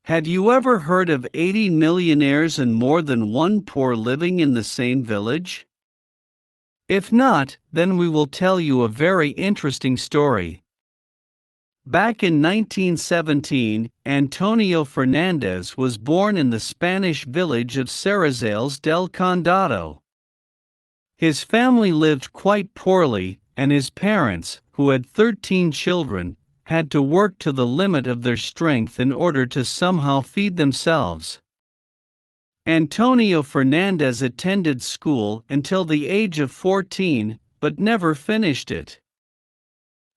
Had you ever heard of 80 millionaires and more than one poor living in the same village? If not, then we will tell you a very interesting story. Back in 1917, Antonio Fernandez was born in the Spanish village of Cerrazales del Condado. His family lived quite poorly, and his parents, who had 13 children, had to work to the limit of their strength in order to somehow feed themselves. Antonio Fernandez attended school until the age of 14, but never finished it.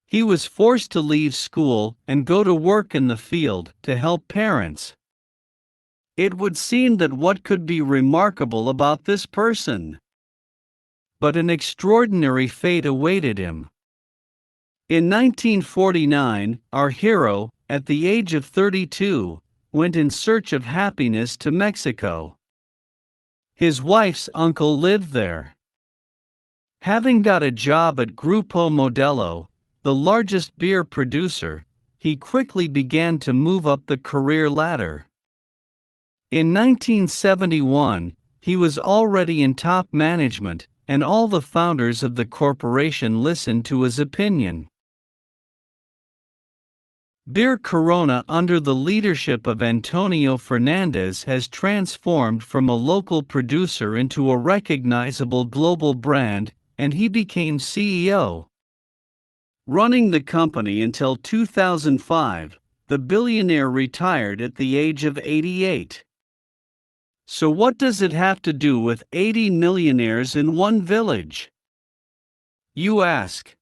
He was forced to leave school and go to work in the field to help parents. It would seem that what could be remarkable about this person? But an extraordinary fate awaited him. In 1949, our hero, at the age of 32, went in search of happiness to Mexico. His wife's uncle lived there. Having got a job at Grupo Modelo, the largest beer producer, he quickly began to move up the career ladder. In 1971, he was already in top management, and all the founders of the corporation listened to his opinion. Beer Corona, under the leadership of Antonio Fernandez, has transformed from a local producer into a recognizable global brand, and he became CEO. Running the company until 2005, the billionaire retired at the age of 88. So what does it have to do with 80 millionaires in one village? You ask.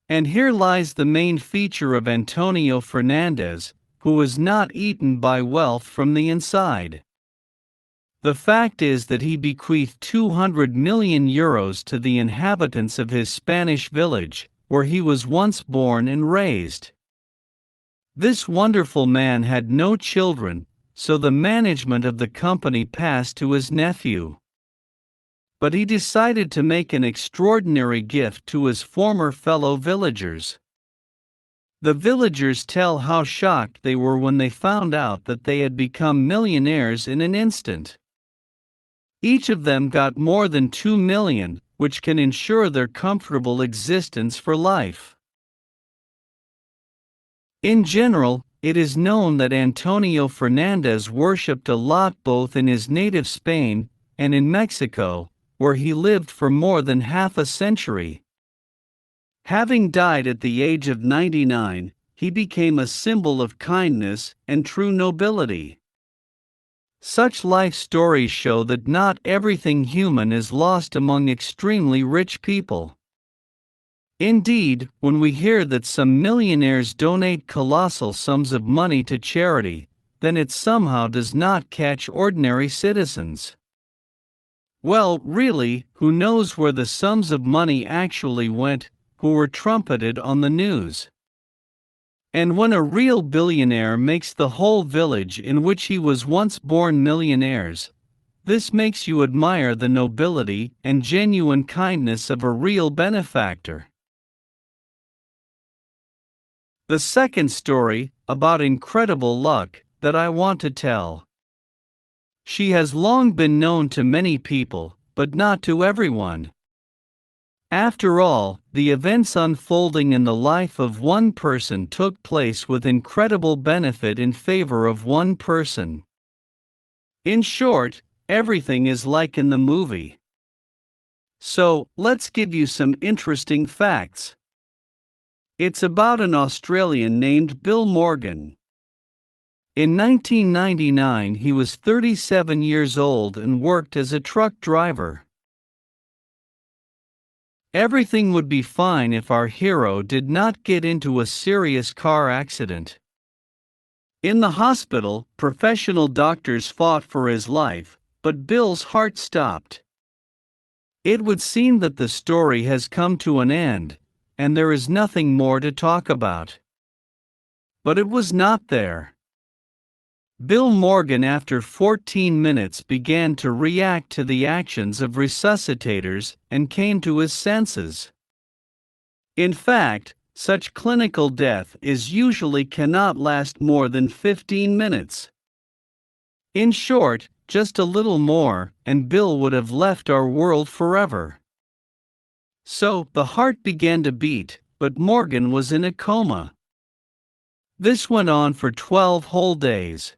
And here lies the main feature of Antonio Fernandez, who was not eaten by wealth from the inside. The fact is that he bequeathed 200 million euros to the inhabitants of his Spanish village, where he was once born and raised. This wonderful man had no children, so the management of the company passed to his nephew. But he decided to make an extraordinary gift to his former fellow villagers. The villagers tell how shocked they were when they found out that they had become millionaires in an instant. Each of them got more than 2 million, which can ensure their comfortable existence for life. In general, it is known that Antonio Fernandez worshipped a lot both in his native Spain and in Mexico, where he lived for more than half a century. Having died at the age of 99, he became a symbol of kindness and true nobility. Such life stories show that not everything human is lost among extremely rich people. Indeed, when we hear that some millionaires donate colossal sums of money to charity, then it somehow does not catch ordinary citizens. Well, really, who knows where the sums of money actually went, who were trumpeted on the news? And when a real billionaire makes the whole village in which he was once born millionaires, this makes you admire the nobility and genuine kindness of a real benefactor. The second story, about incredible luck, that I want to tell. She has long been known to many people, but not to everyone. After all, the events unfolding in the life of one person took place with incredible benefit in favor of one person. In short, everything is like in the movie. So, let's give you some interesting facts. It's about an Australian named Bill Morgan. In 1999, he was 37 years old and worked as a truck driver. Everything would be fine if our hero did not get into a serious car accident. In the hospital, professional doctors fought for his life, but Bill's heart stopped. It would seem that the story has come to an end, and there is nothing more to talk about. But it was not there. Bill Morgan, after 14 minutes, began to react to the actions of resuscitators and came to his senses. In fact, such clinical death is usually cannot last more than 15 minutes. In short, just a little more, and Bill would have left our world forever. So, the heart began to beat, but Morgan was in a coma. This went on for 12 whole days.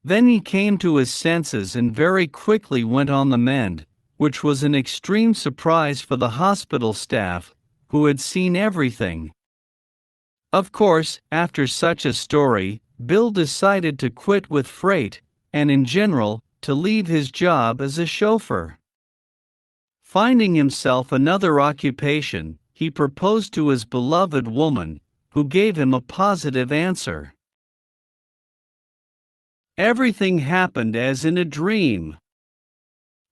Then he came to his senses and very quickly went on the mend, which was an extreme surprise for the hospital staff, who had seen everything. Of course, after such a story, Bill decided to quit with freight, and in general, to leave his job as a chauffeur. Finding himself another occupation, he proposed to his beloved woman, who gave him a positive answer. Everything happened as in a dream.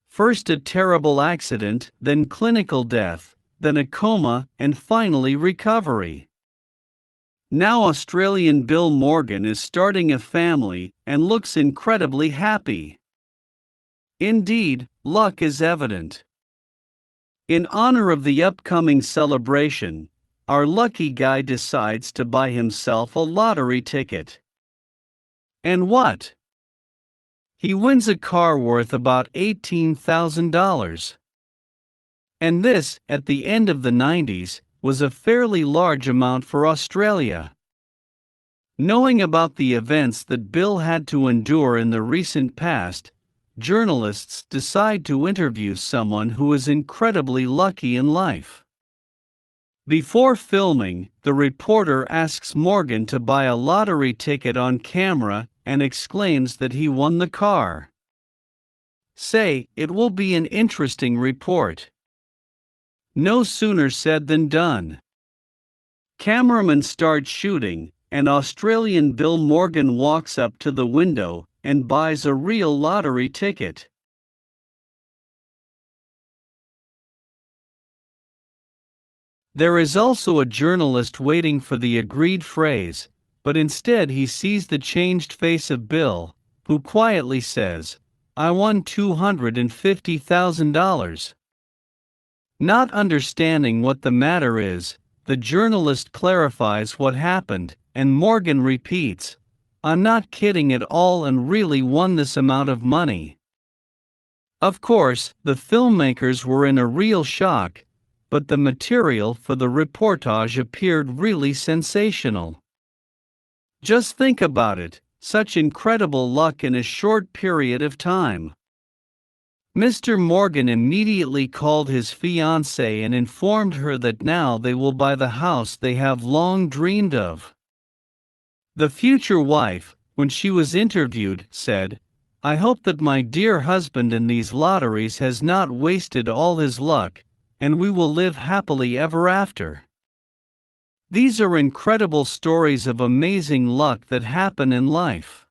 First a terrible accident, then clinical death, then a coma, and finally recovery. Now Australian Bill Morgan is starting a family and looks incredibly happy. Indeed, luck is evident. In honor of the upcoming celebration, our lucky guy decides to buy himself a lottery ticket. And what? He wins a car worth about $18,000. And this, at the end of the 90s, was a fairly large amount for Australia. Knowing about the events that Bill had to endure in the recent past, journalists decide to interview someone who is incredibly lucky in life. Before filming, the reporter asks Morgan to buy a lottery ticket on camera and exclaims that he won the car. Say, it will be an interesting report. No sooner said than done. Cameraman starts shooting, and Australian Bill Morgan walks up to the window and buys a real lottery ticket. There is also a journalist waiting for the agreed phrase, but instead he sees the changed face of Bill, who quietly says, "I won $250,000. Not understanding what the matter is, the journalist clarifies what happened, and Morgan repeats, "I'm not kidding at all and really won this amount of money." Of course, the filmmakers were in a real shock, but the material for the reportage appeared really sensational. Just think about it, such incredible luck in a short period of time. Mr. Morgan immediately called his fiancée and informed her that now they will buy the house they have long dreamed of. The future wife, when she was interviewed, said, "I hope that my dear husband in these lotteries has not wasted all his luck, and we will live happily ever after." These are incredible stories of amazing luck that happen in life.